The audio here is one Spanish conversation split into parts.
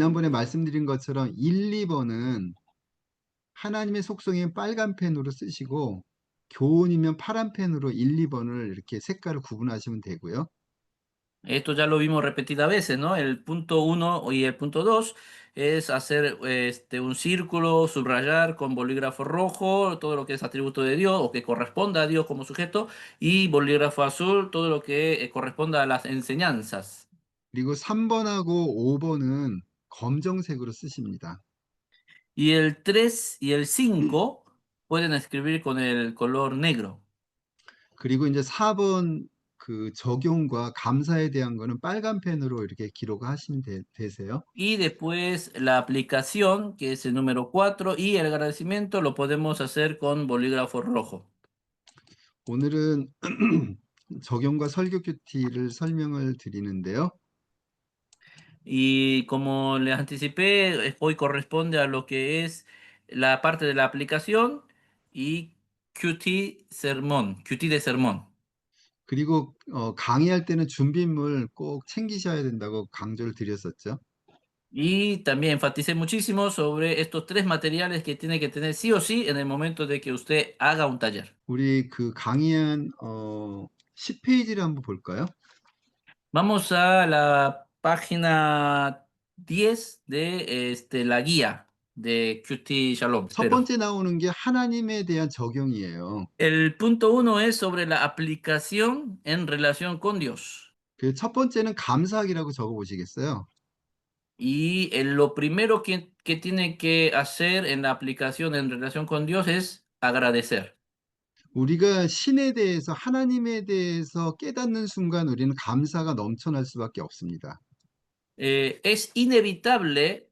지난번에 말씀드린 것처럼 1, 2번은 하나님의 속성인 빨간 펜으로 쓰시고 교훈이면 파란 펜으로 1, 2번을 이렇게 색깔을 구분하시면 되고요. Esto ya lo vimos repetidas veces, ¿no? El punto uno y el punto 2 es hacer un círculo, subrayar con bolígrafo rojo todo lo que es atributo de Dios o que corresponda a Dios como sujeto, y bolígrafo azul todo lo que corresponda a las enseñanzas. 그리고 3번하고 5번은 검정색으로 쓰십니다. Y el 3 y el 5 pueden escribir con el color negro. 그리고 이제 4번 그 적용과 감사에 대한 거는 빨간 펜으로 이렇게 기록하시면 되세요. Y después la aplicación, que es el número 4, y el agradecimiento lo podemos hacer con bolígrafo rojo. 오늘은 적용과 설교 큐티를 설명을 드리는데요. Y como les anticipé, hoy corresponde a lo que es la parte de la aplicación y QT de sermón. 그리고 강의할 때는 준비물 꼭 챙기셔야 된다고 강조를 드렸었죠. Y también enfaticé muchísimo sobre estos tres materiales que tiene que tener sí o sí en el momento de que usted haga un taller. 우리 그 강의한 10페이지를 한번 볼까요? Vamos a la página 10 de la guía de QT Shalom, 첫 espero. 번째 나오는 게 하나님에 대한 적용이에요. El punto uno es sobre la aplicación en relación con Dios. 그 첫 번째는 감사하기라고 적어 보시겠어요? Y lo primero que tiene que hacer en la aplicación en relación con Dios es agradecer. 우리가 신에 대해서 하나님에 대해서 깨닫는 순간 우리는 감사가 넘쳐날 수밖에 없습니다. Es inevitable,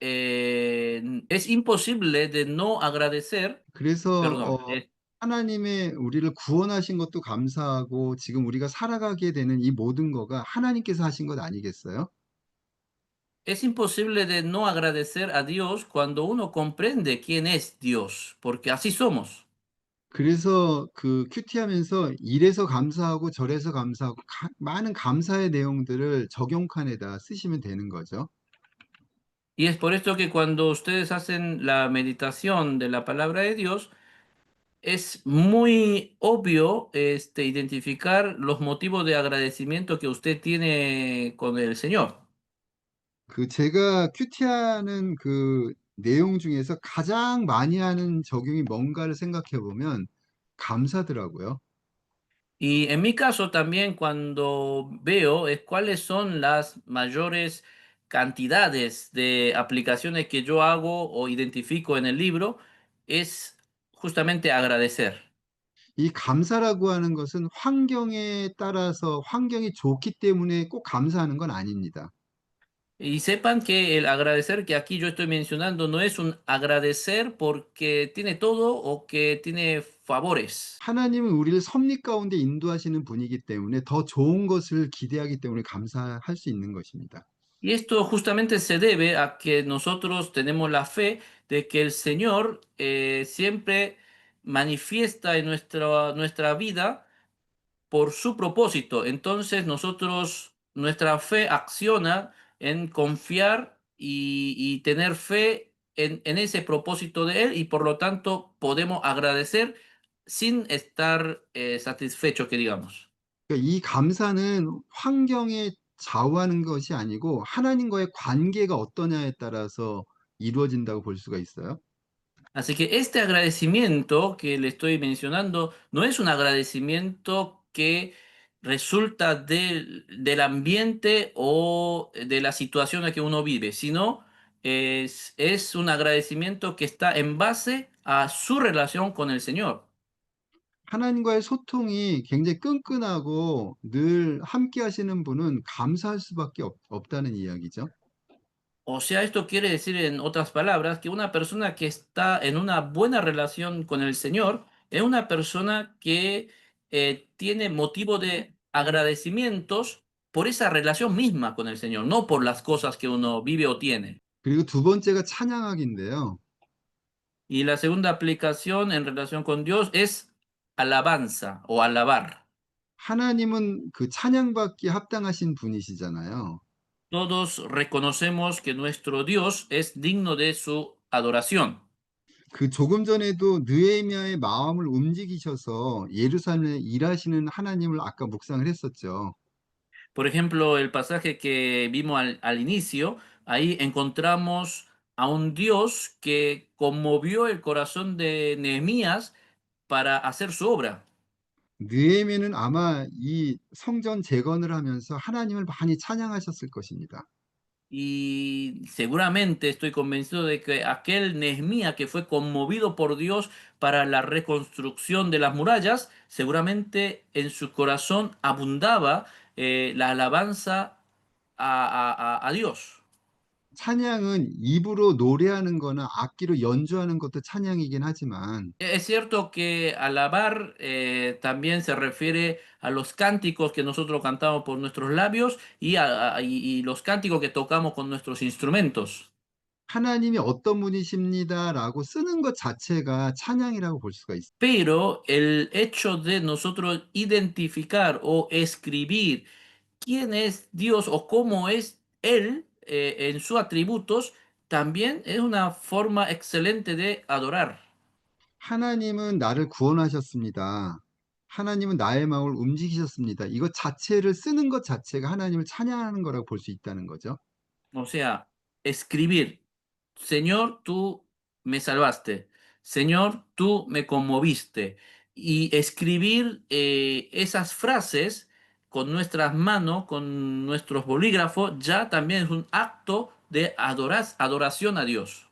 es imposible de no agradecer, 그래서 perdón, 하나님의 우리를 구원하신 것도 감사하고 지금 우리가 살아가게 되는 이 모든 거가 하나님께서 하신 것 아니겠어요? es imposible de no agradecer a Dios cuando uno comprende quién es Dios, porque así somos. 그래서 그 큐티하면서 이래서 감사하고 저래서 감사하고 많은 감사의 내용들을 적용칸에다 쓰시면 되는 거죠. Y es por esto que cuando ustedes hacen la meditación de la palabra de Dios, es muy obvio identificar los motivos de agradecimiento que usted tiene con el Señor. 그 제가 큐티하는 그 내용 중에서 가장 많이 하는 적용이 뭔가를 생각해 보면 감사더라고요. Y en mi caso también cuando veo es cuáles son las mayores cantidades de aplicaciones que yo hago o identifico en el libro, es justamente agradecer. 이 감사라고 하는 것은 환경에 따라서 환경이 좋기 때문에 꼭 감사하는 건 아닙니다. Y sepan que el agradecer que aquí yo estoy mencionando no es un agradecer porque tiene todo o que tiene favores. 하나님은 우리를 섭리 가운데 인도하시는 분이기 때문에 더 좋은 것을 기대하기 때문에 감사할 수 있는 것입니다. Y esto justamente se debe a que nosotros tenemos la fe de que el Señor siempre manifiesta en nuestra vida por su propósito. Entonces nosotros, nuestra fe acciona en confiar y tener fe en ese propósito de Él, y por lo tanto podemos agradecer sin estar satisfechos, que digamos. 그러니까 이 감사는 환경에 좌우하는 것이 아니고 하나님과의 관계가 어떠냐에 따라서 이루어진다고 볼 수가 있어요. Así que este agradecimiento que le estoy mencionando no es un agradecimiento que resulta del ambiente o de la situación en que uno vive, sino es un agradecimiento que está en base a su relación con el Señor. 하나님과의 소통이 굉장히 끈끈하고 늘 함께 하시는 분은 감사할 수밖에 없다는 이야기죠. O sea, esto quiere decir, en otras palabras, que una persona que está en una buena relación con el Señor es una persona que tiene motivo de agradecimientos por esa relación misma con el Señor, no por las cosas que uno vive o tiene. 그리고 두 번째가 찬양하기인데요. Y la segunda aplicación en relación con Dios es alabanza o alabar. 하나님은 그 찬양받기에 합당하신 분이시잖아요. Todos reconocemos que nuestro Dios es digno de su adoración. 그 조금 전에도 느헤미야의 마음을 움직이셔서 예루살렘에 일하시는 하나님을 아까 묵상을 했었죠. Por ejemplo, el pasaje que vimos al inicio, ahí encontramos a un Dios que conmovió el corazón de Nehemías para hacer su obra. 느헤미야는 아마 이 성전 재건을 하면서 하나님을 많이 찬양하셨을 것입니다. Y seguramente estoy convencido de que aquel Nehemías que fue conmovido por Dios para la reconstrucción de las murallas, seguramente en su corazón abundaba la alabanza a Dios. 찬양은 입으로 노래하는 거나 악기로 연주하는 것도 찬양이긴 하지만 Es cierto que alabar también se refiere a los cánticos que nosotros cantamos por nuestros labios y los cánticos que tocamos con nuestros instrumentos. 하나님이 어떤 분이십니다라고 쓰는 것 자체가 찬양이라고 볼 수가 있어요. Pero el hecho de nosotros identificar o escribir quién es Dios o cómo es Él en sus atributos también es una forma excelente de adorar. 하나님은 나를 구원하셨습니다. 하나님은 나의 마음을 움직이셨습니다. 이것 자체를 쓰는 것 자체가 하나님을 찬양하는 거라고 볼 수 있다는 거죠. O sea, escribir, Señor, tú me salvaste, Señor, tú me conmoviste. Y escribir esas frases con nuestras manos, con nuestros bolígrafos, ya también es un acto de adoración a Dios.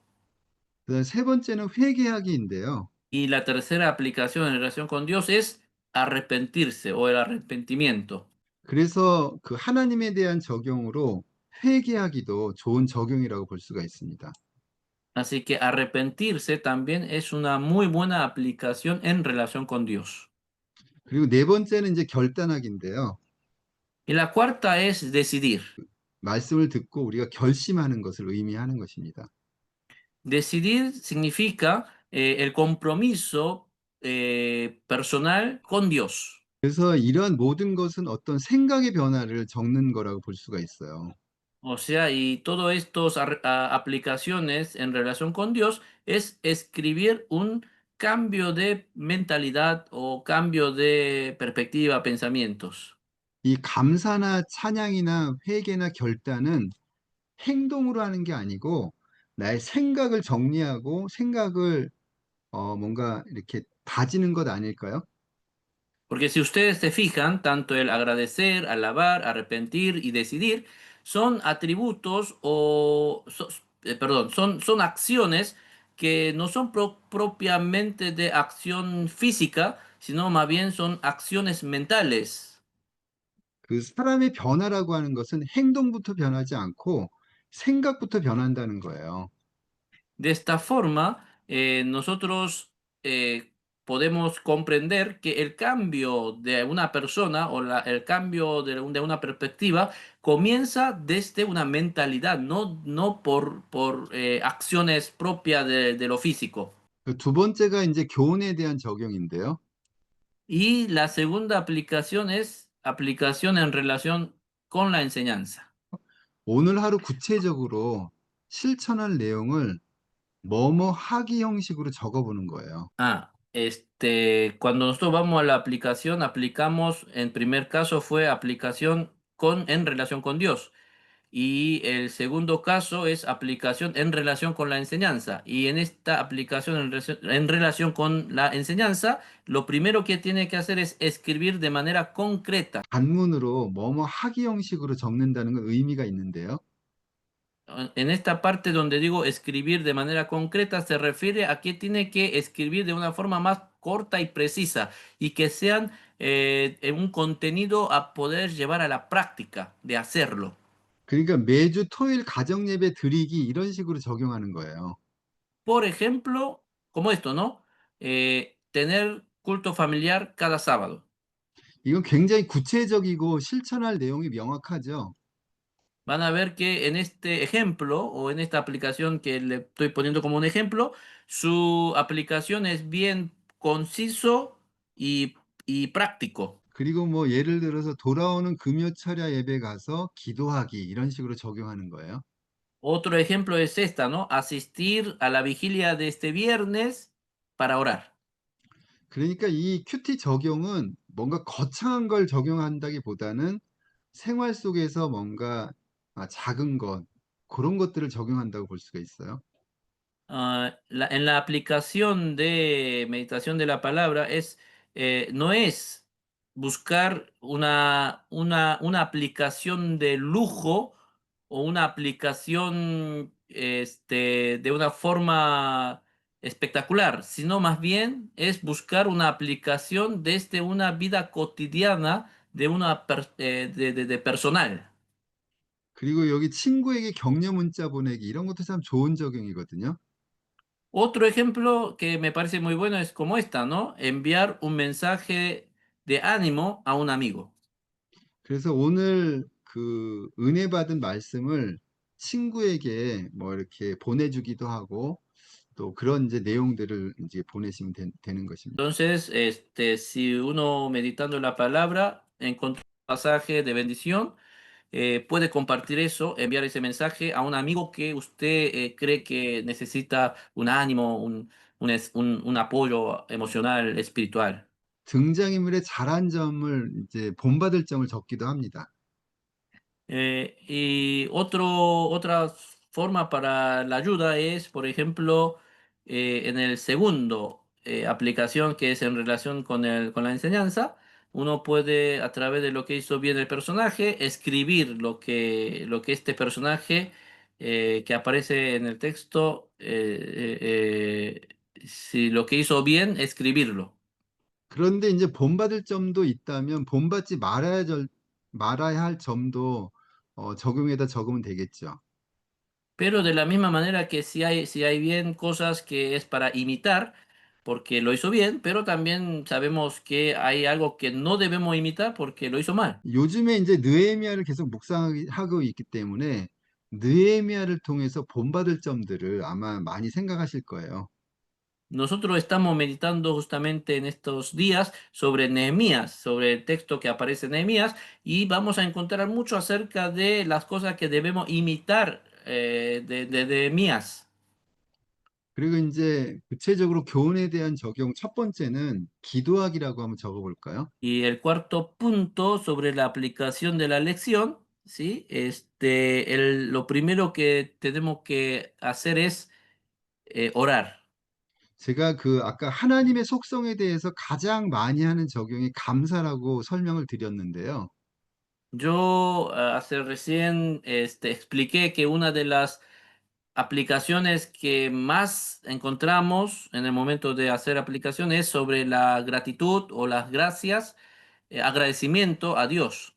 세 번째는 회개하기인데요. Y la tercera aplicación en relación con Dios es arrepentirse o el arrepentimiento. 그래서 그 하나님에 대한 적용으로 회개하기도 좋은 적용이라고 볼 수가 있습니다. Así que arrepentirse también es una muy buena aplicación en relación con Dios. 그리고 네 번째는 이제 결단하기인데요. Y la cuarta es decidir. 말씀을 듣고 우리가 결심하는 것을 의미하는 것입니다. Decidir significa el compromiso personal con Dios. 그래서 이러한 모든 것은 어떤 생각의 변화를 적는 거라고 볼 수가 있어요. O sea, y todas estas aplicaciones en relación con Dios es escribir un cambio de mentalidad o cambio de perspectiva, pensamientos. 이 감사나 찬양이나 회개나 결단은 행동으로 하는 게 아니고 나의 생각을 정리하고 생각을 뭔가 이렇게 다지는 것 아닐까요? Porque si ustedes se fijan, tanto el agradecer, alabar, arrepentir y decidir son atributos perdón, son acciones que no son propiamente de acción física, sino más bien son acciones mentales. 그 사람의 변화라고 하는 것은 행동부터 변하지 않고 생각부터 변한다는 거예요. De esta forma, nosotros podemos comprender que el cambio de una persona o el cambio de una perspectiva comienza desde una mentalidad, no por acciones propias de lo físico. 두 번째가 이제 교훈에 대한 적용인데요. Y la segunda aplicación es aplicación en relación con la enseñanza. 오늘 하루 구체적으로 실천할 내용을 뭐뭐 하기 형식으로 적어보는 거예요. Cuando nosotros vamos a la aplicación, aplicamos, en primer caso fue aplicación en relación con Dios. Y el segundo caso es aplicación en relación con la enseñanza. Y en esta aplicación en relación con la enseñanza, lo primero que tiene que hacer es escribir de manera concreta. 단문으로 뭐뭐 하기 형식으로 적는다는 건 의미가 있는데요. En esta parte donde digo escribir de manera concreta, se refiere a que tiene que escribir de una forma más corta y precisa y que sean en un contenido a poder llevar a la práctica de hacerlo. 그러니까 매주 토요일 가정 예배 드리기 이런 식으로 적용하는 거예요. Por ejemplo, como esto, ¿no? Tener culto familiar cada sábado. 이건 굉장히 구체적이고 실천할 내용이 명확하죠. Van a ver que en este ejemplo o en esta aplicación que le estoy poniendo como un ejemplo, su aplicación es bien conciso y práctico. 그리고 뭐 예를 들어서 돌아오는 금요 철야 예배 가서 기도하기 이런 식으로 적용하는 거예요. Otro ejemplo es esta, ¿no? Asistir a la vigilia de este viernes para orar. 그러니까 이 큐티 적용은 뭔가 거창한 걸 적용한다기보다는 생활 속에서 뭔가 작은 것, 그런 것들을 적용한다고 볼 수가 있어요. En la aplicación de meditación de la palabra no es buscar una aplicación de lujo o una aplicación de una forma espectacular, sino más bien es buscar una aplicación desde una vida cotidiana de personal. 그리고 여기 친구에게 격려 문자 보내기 이런 것도 참 좋은 적용이거든요. Otro ejemplo que me parece muy bueno es como esta, ¿no? Enviar un mensaje de ánimo a un amigo. 그래서 오늘 그 은혜 받은 말씀을 친구에게 뭐 이렇게 보내주기도 하고 또 그런 이제 내용들을 이제 보내시면 되는 것입니다. Entonces, si uno meditando la palabra encontró un pasaje de bendición, puede compartir eso, enviar ese mensaje a un amigo que usted cree que necesita un ánimo, un apoyo emocional, espiritual. 등장인물의 잘한 점을 이제 본받을 점을 적기도 합니다. Y otra forma para la ayuda es, por ejemplo, en el segundo aplicación que es en relación con la enseñanza, uno puede, a través de lo que hizo bien el personaje, escribir lo que este personaje que aparece en el texto, si lo que hizo bien, escribirlo. 그런데 이제 본받을 점도 있다면 본받지 말아야 할 점도 적용해다 적으면 되겠죠. Pero de la misma manera que si hay bien cosas que es para imitar, porque lo hizo bien, pero también sabemos que hay algo que no debemos imitar porque lo hizo mal. 요즘에 이제 느헤미야를 계속 묵상하고 있기 때문에 느헤미야를 통해서 본받을 점들을 아마 많이 생각하실 거예요. Nosotros estamos meditando justamente en estos días sobre Nehemías, sobre el texto que aparece en Nehemías, y vamos a encontrar mucho acerca de las cosas que debemos imitar de Nehemías. 그리고 이제 구체적으로 교훈에 대한 적용 첫 번째는 기도하기라고 한번 적어볼까요? Y el cuarto punto sobre la aplicación de la lección, ¿sí? Lo primero que tenemos que hacer es orar. 제가 그 아까 하나님의 속성에 대해서 가장 많이 하는 적용이 감사라고 설명을 드렸는데요. Yo hace recién expliqué que una de las aplicaciones que más encontramos en el momento de hacer aplicación es sobre la gratitud o las gracias, agradecimiento a Dios.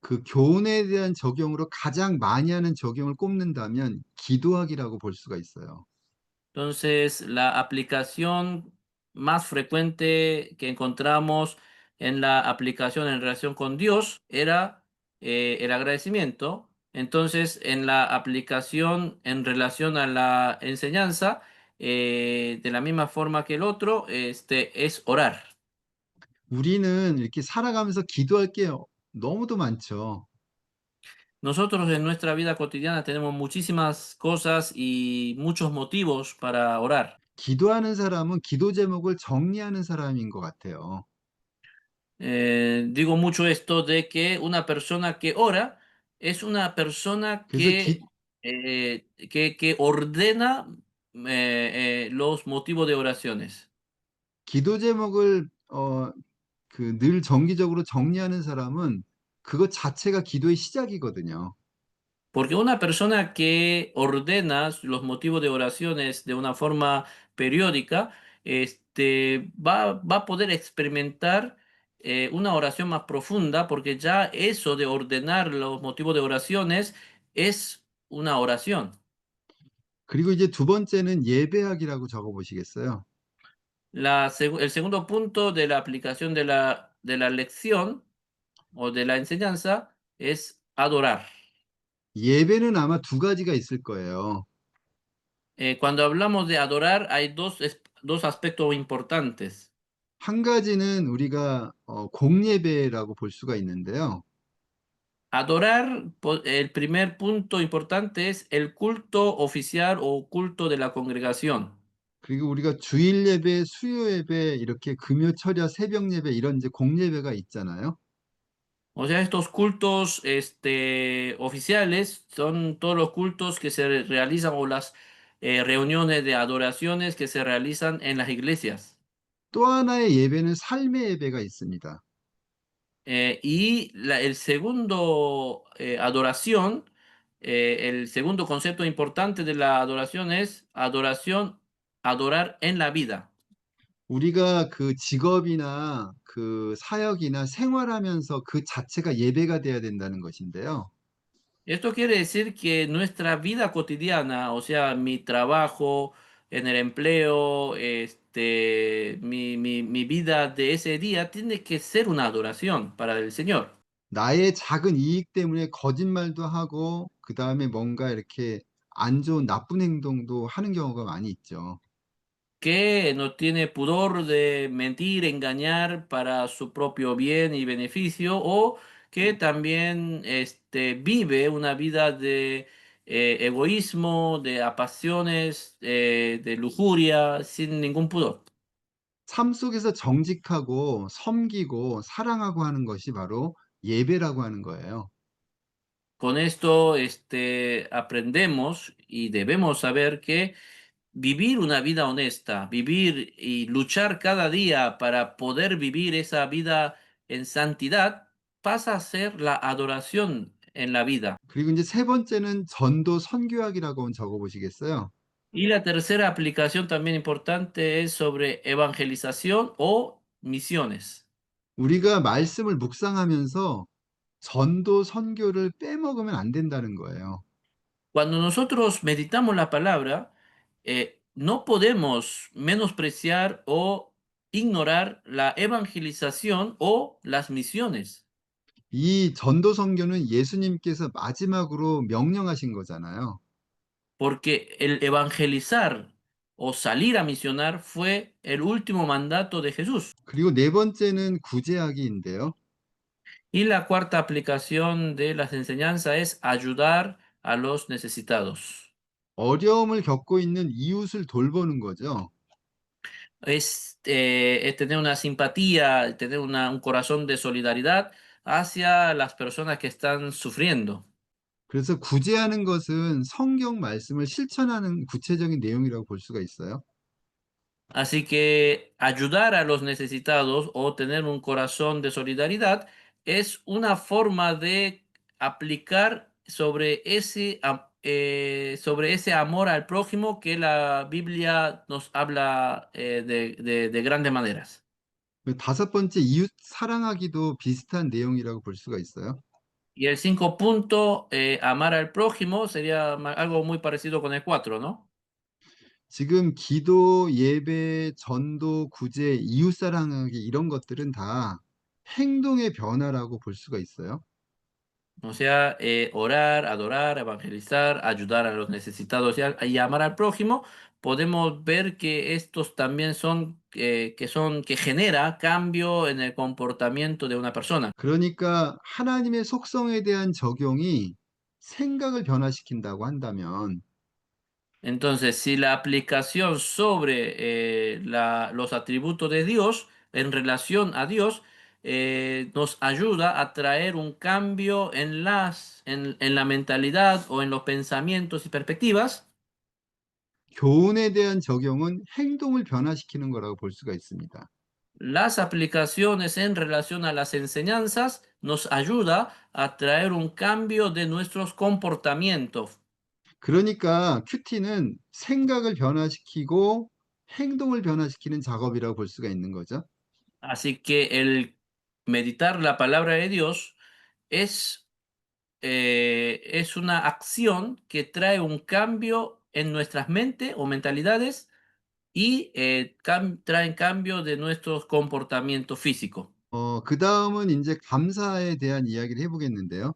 그 교훈에 대한 적용으로 가장 많이 하는 적용을 꼽는다면 기도하기라고 볼 수가 있어요. Entonces, la aplicación más frecuente que encontramos en la aplicación en relación con Dios era el agradecimiento. Entonces, en la aplicación en relación a la enseñanza, de la misma forma que el otro, es orar. 우리는 이렇게 살아가면서 기도할 게 너무도 많죠. Nosotros en nuestra vida cotidiana tenemos muchísimas cosas y muchos motivos para orar. 기도하는 사람은 기도 제목을 정리하는 사람인 것 같아요. Digo mucho esto de que una persona que ora es una persona 그래서 기, que ordena los motivos de oraciones. 기도 제목을 그 늘 정기적으로 정리하는 saram은 그것 자체가 기도의 시작이거든요. Porque una persona que ordena los motivos de oraciones de una forma periódica, va a poder experimentar una oración más profunda, porque ya eso de ordenar los motivos de oraciones es una oración. 그리고 이제 두 번째는 예배하기라고 적어 보시겠어요? El segundo punto de la aplicación de la lección o de la enseñanza es adorar. 예배는 아마 두 가지가 있을 거예요. Cuando hablamos de adorar hay dos aspectos importantes. 한 가지는 우리가 공예배라고 볼 수가 있는데요. Adorar, el primer punto importante es el culto oficial o culto de la congregación. 그리고 우리가 주일 예배, 수요 예배, 이렇게 금요, 철야, 새벽 예배 이런 이제 공예배가 있잖아요. O sea, estos cultos oficiales son todos los cultos que se realizan o las reuniones de adoraciones que se realizan en las iglesias. 또 하나의 예배는 삶의 예배가 있습니다. El segundo adoración, el segundo concepto importante de la adoración es adoración, adorar en la vida. 우리가 그 직업이나 그 사역이나 생활하면서 그 자체가 예배가 돼야 된다는 것인데요. Esto quiere decir que nuestra vida cotidiana, o sea, mi trabajo en el empleo, mi vida de ese día, tiene que ser una adoración para el Señor. 나의 작은 이익 때문에 거짓말도 하고, 그 다음에 뭔가 이렇게 안 좋은 나쁜 행동도 하는 경우가 많이 있죠. Que no tiene pudor de mentir, engañar para su propio bien y beneficio, o que también vive una vida de egoísmo, de apasiones, de lujuria, sin ningún pudor. 삶 속에서 정직하고 섬기고 사랑하고 하는 것이 바로 예배라고 하는 거예요. Con esto aprendemos y debemos saber que vivir una vida honesta, vivir y luchar cada día para poder vivir esa vida en santidad, pasa a ser la adoración en la vida. 그리고 이제 세 번째는 전도 선교학이라고 적어 보시겠어요? Y la tercera aplicación también importante es sobre evangelización o misiones. 우리가 말씀을 묵상하면서 전도 선교를 빼먹으면 안 된다는 거예요. Cuando nosotros meditamos la palabra, no podemos menospreciar o ignorar la evangelización o las misiones. 이 전도 선교는 예수님께서 마지막으로 명령하신 거잖아요. Porque el evangelizar o salir a misionar fue el último mandato de Jesús. 그리고 네 번째는 구제하기인데요. Y la cuarta aplicación de las enseñanzas es ayudar a los necesitados. 어려움을 겪고 있는 이웃을 돌보는 거죠. Es tener una simpatía, tener un corazón de solidaridad hacia las personas que están sufriendo. 그래서 구제하는 것은 성경 말씀을 실천하는 구체적인 내용이라고 볼 수가 있어요. Así que ayudar a los necesitados o tener un corazón de solidaridad es una forma de aplicar sobre ese amor al prójimo que la Biblia nos habla de grandes maneras. 그 다섯 번째 이웃 사랑하기도 비슷한 내용이라고 볼 수가 있어요. Y el 5 punto, amar al prójimo, sería algo muy parecido con el 4, ¿no? 지금 기도, 예배, 전도, 구제, 이웃 사랑하기 이런 것들은 다 행동의 변화라고 볼 수가 있어요. O sea, orar, adorar, evangelizar, ayudar a los necesitados y amar al prójimo, podemos ver que estos también que genera cambio en el comportamiento de una persona. 그러니까 하나님의 속성에 대한 적용이 생각을 변화시킨다고 한다면 Entonces, si la aplicación sobre los atributos de Dios en relación a Dios nos ayuda a traer un cambio en la mentalidad o en los pensamientos y perspectivas, 교훈에 대한 적용은 행동을 변화시키는 거라고 볼 수가 있습니다. las aplicaciones en relación a las enseñanzas nos ayuda a traer un cambio de nuestros comportamientos. 그러니까 큐티는 생각을 변화시키고 행동을 변화시키는 작업이라고 볼 수가 있는 거죠. Así que el meditar la palabra de Dios es es una acción que trae un cambio en nuestras mentes o mentalidades y traen cambio de nuestros comportamientos físicos. 그 다음은 이제 감사에 대한 이야기를 해보겠는데요.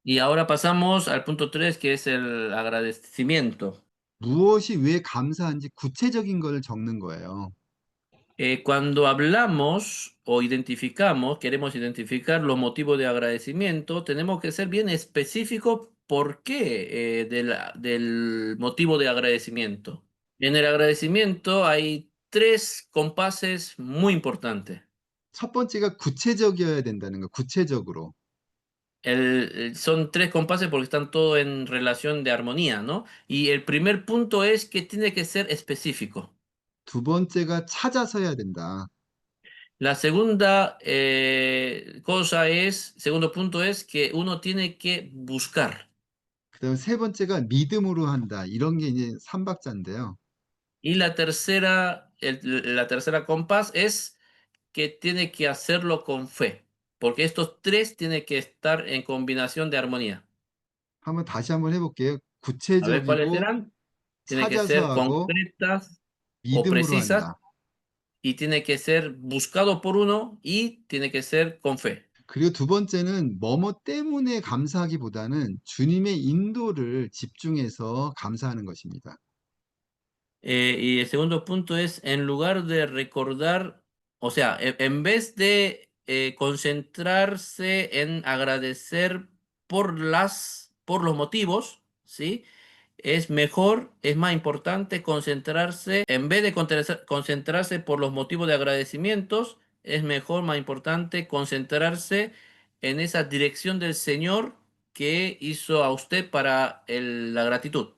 Y ahora pasamos al punto 3, que es el agradecimiento. 무엇이 왜 감사한지 구체적인 걸 적는 거예요. Cuando hablamos o identificamos, queremos identificar los motivos de agradecimiento, tenemos que ser bien específicos por qué del motivo de agradecimiento. En el agradecimiento hay tres compases muy importantes. 첫 번째가 구체적이어야 된다는 거, 구체적으로. Son tres compases porque están todos en relación de armonía, ¿no? Y el primer punto es que tiene que ser específico. 두 번째가 찾아서 해야 된다. La segunda segundo punto es que uno tiene que buscar. 그다음에 세 번째가 믿음으로 한다. 이런 게 이제 삼박자인데요. Y la tercera compás es que tiene que hacerlo con fe, porque estos tres tienen que estar en combinación de armonía. 한번 다시 한번 해볼게요. A ver, ¿cuáles 구체적이고 eran? Tiene que 찾아서 ser 하고 concretas o 믿음으로 precisas 한다. y tiene que ser buscado por uno y tiene que ser con fe. 그리고 두 번째는 뭐뭐 때문에 감사하기보다는 주님의 인도를 집중해서 감사하는 것입니다. Y el segundo punto es, en lugar de recordar, o sea, en vez de concentrarse en agradecer por los motivos, ¿sí? Es mejor, es más importante concentrarse, en vez de concentrarse por los motivos de agradecimientos, es mejor, más importante concentrarse en esa dirección del Señor que hizo a usted para la gratitud.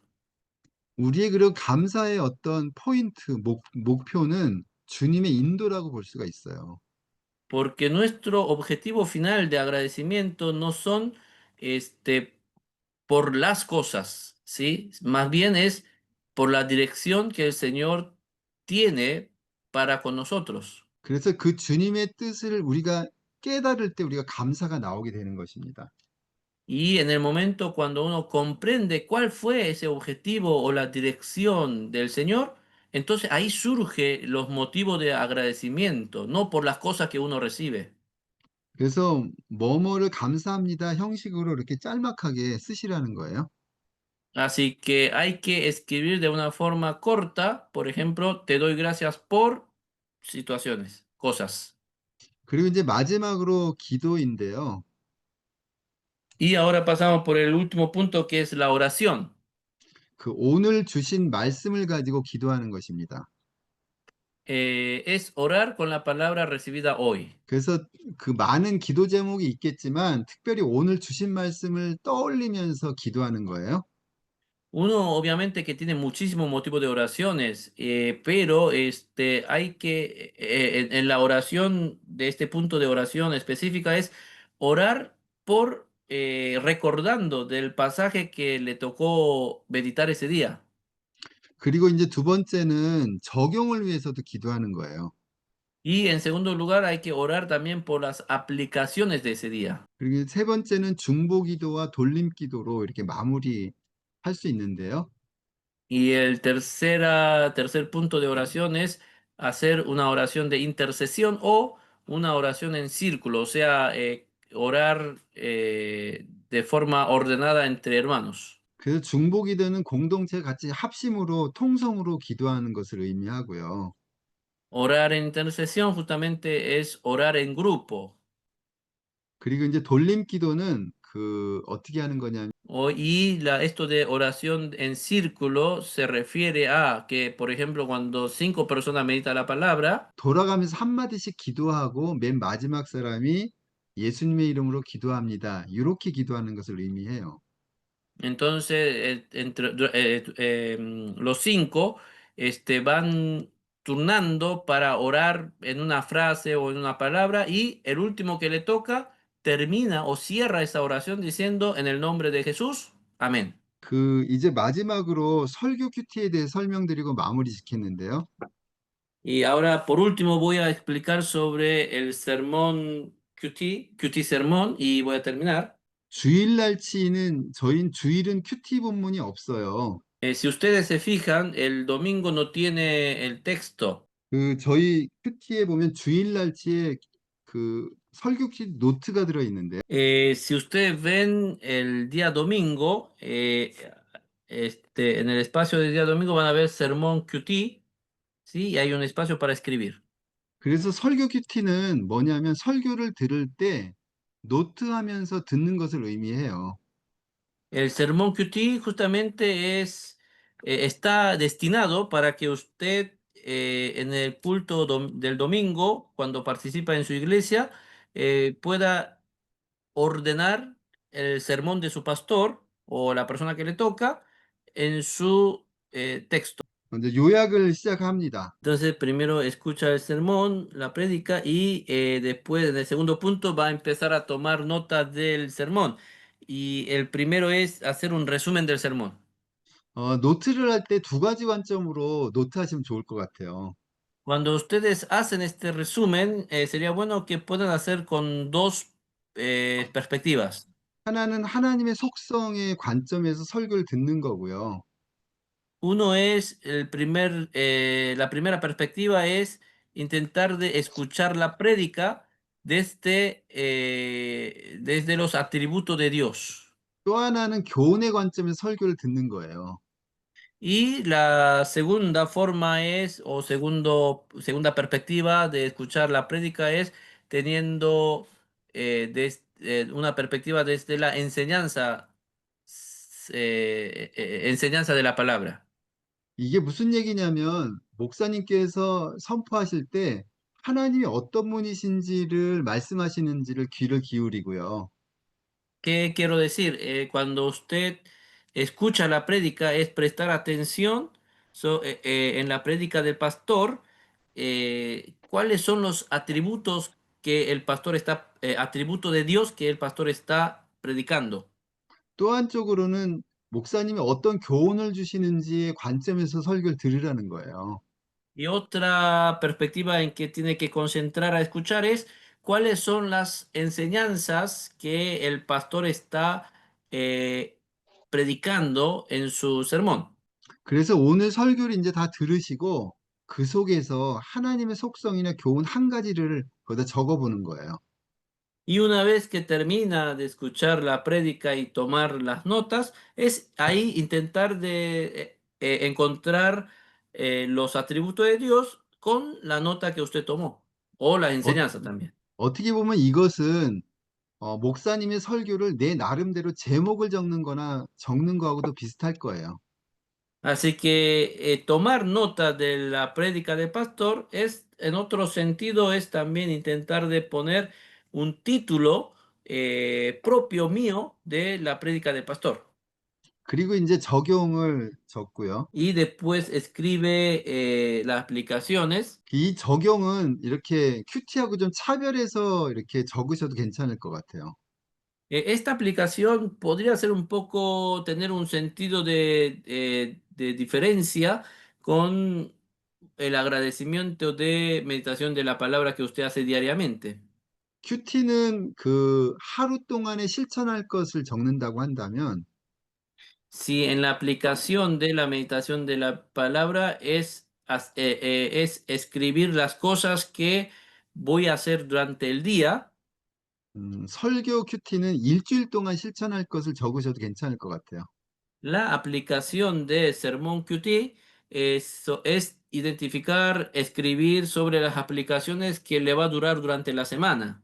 우리의 그 감사의 어떤 포인트, 목표는 주님의 인도라고 볼 수가 있어요. Porque nuestro objetivo final de agradecimiento no son por las cosas, ¿sí? Más bien es por la dirección que el Señor tiene para con nosotros. 그래서 그 주님의 뜻을 우리가 깨달을 때 우리가 감사가 나오게 되는 것입니다. Y en el momento cuando uno comprende cuál fue ese objetivo o la dirección del Señor, entonces ahí surge los motivos de agradecimiento, no por las cosas que uno recibe. 그래서 뭐뭐를 감사합니다 형식으로 이렇게 짤막하게 쓰시라는 거예요. Así que hay que escribir de una forma corta, por ejemplo, te doy gracias por situaciones, cosas. 그리고 이제 마지막으로 기도인데요. Y ahora pasamos por el último punto que es la oración. 그 오늘 주신 말씀을 가지고 기도하는 것입니다. Es orar con la palabra recibida hoy. 그래서 그 많은 기도 제목이 있겠지만 특별히 오늘 주신 말씀을 떠올리면서 기도하는 거예요. Uno obviamente que tiene muchísimos motivos de oraciones, pero hay que, en la oración de este punto de oración específica es orar por recordando del pasaje que le tocó meditar ese día. 그리고 이제 두 번째는 적용을 위해서도 기도하는 거예요. Y en segundo lugar hay que orar también por las aplicaciones de ese día. 그리고 세 번째는 중보 기도와 돌림 기도로 이렇게 마무리할 수 있는데요. Y tercer punto de oración es hacer una oración de intercesión o una oración en círculo, o sea, orar de forma ordenada entre hermanos. 그래서 중보 기도는 공동체 같이 합심으로 통성으로 기도하는 것을 의미하고요. Orar en intercesión justamente es orar en grupo. 그리고 이제 돌림 기도는 그 어떻게 하는 거냐면 Esto de oración en círculo se refiere a que, por ejemplo, cuando cinco personas meditan la palabra, 돌아가면서 한마디씩 기도하고 맨 마지막 사람이 예수님의 이름으로 기도합니다. 이렇게 기도하는 것을 의미해요. entonces los cinco van turnando para orar en una frase o en una palabra y el último que le toca termina o cierra esa oración diciendo en el nombre de Jesús, amén. 그 이제 마지막으로 설교 큐티에 대해 설명드리고 마무리 짓겠는데요. Y ahora por último voy a explicar sobre el sermón QT sermón y voy a terminar. 주일날치는 저희 주일은 큐티 본문이 없어요. Si ustedes se fijan, el domingo no tiene el texto. 그 저희 큐티에 보면 주일날치에 그 설교 큐티 노트가 들어 있는데 Si ustedes ven el día domingo, en el espacio del día domingo van a ver sermón QT, ¿sí? Y hay un espacio para escribir. 그래서 설교 큐티는 뭐냐면 설교를 들을 때 노트하면서 듣는 것을 의미해요. El sermón QT justamente está destinado para que usted en el culto del domingo, cuando participa en su iglesia, pueda ordenar el sermón de su pastor o la persona que le toca en su texto. 먼저 요약을 시작합니다. Entonces, primero escucha el sermón, la prédica y después, en el segundo punto, va a empezar a tomar notas del sermón. Y el primero es hacer un resumen del sermón. 노트를 할 때 두 가지 관점으로 노트하시면 좋을 것 같아요. Cuando ustedes hacen este resumen, sería bueno que puedan hacer con dos perspectivas. 하나는 하나님의 속성의 관점에서 설교를 듣는 거고요. Uno es la primera perspectiva es intentar de escuchar la prédica desde los atributos de Dios. 또 하나는 교훈의 관점에서 설교를 듣는 거예요. Y la segunda forma es, o segunda perspectiva de escuchar la prédica es teniendo una perspectiva desde la enseñanza de la palabra. 이게 무슨 얘기냐면 목사님께서 선포하실 때 하나님이 어떤 분이신지를 말씀하시는지를 귀를 기울이고요. ¿Qué quiero decir? Cuando usted escucha la prédica es prestar atención en la prédica del pastor, cuáles son los atributos que el pastor está, atributo de Dios que el pastor está predicando. 또 한쪽으로는 목사님이 어떤 교훈을 주시는지의 관점에서 설교를 들으라는 거예요. Y otra perspectiva en que tiene que concentrar a escuchar es cuáles son las enseñanzas que el pastor está eh, predicando en su sermón. 그래서 오늘 설교를 이제 다 들으시고 그 속에서 하나님의 속성이나 교훈 한 가지를 거기다 적어보는 거예요. Y una vez que termina de escuchar la prédica y tomar las notas, es ahí intentar de encontrar los atributos de Dios con la nota que usted tomó o la 어, enseñanza también. 어떻게 보면 이것은 목사님의 설교를 내 나름대로 제목을 적는 거나 적는 거하고도 비슷할 거예요. Así que tomar nota de la prédica del pastor es, en otro sentido, es también intentar de poner un título propio mío de la prédica del pastor. 그리고 이제 적용을 적고요. Y después escribe las aplicaciones. 이 적용은 이렇게 큐티하고 좀 차별해서 이렇게 적으셔도 괜찮을 것 같아요. Esta aplicación podría ser un poco, tener un sentido de diferencia con el agradecimiento de meditación de la palabra que usted hace diariamente. 큐티는 그 하루 동안에 실천할 것을 적는다고 한다면 Si en la aplicación de la meditación de la palabra es escribir las cosas que voy a hacer durante el día. 설교 큐티는 일주일 동안 실천할 것을 적으셔도 괜찮을 것 같아요. La aplicación de Sermón QT es identificar, escribir sobre las aplicaciones que le va a durar durante la semana.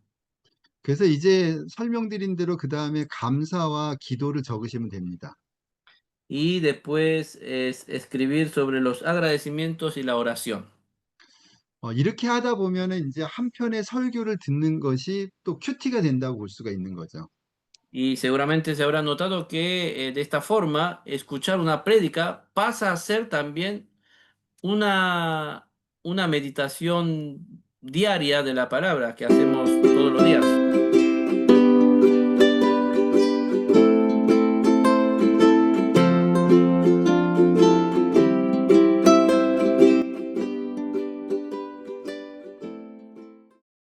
그래서 이제 설명드린 대로 그 다음에 감사와 기도를 적으시면 됩니다. Y después es escribir sobre los agradecimientos y la oración. 이렇게 하다 보면은 이제 한 편의 설교를 듣는 것이 또 큐티가 된다고 볼 수가 있는 거죠. Y seguramente se habrá notado que de esta forma, escuchar una prédica pasa a ser también una meditación diaria de la palabra que hacemos todos los días.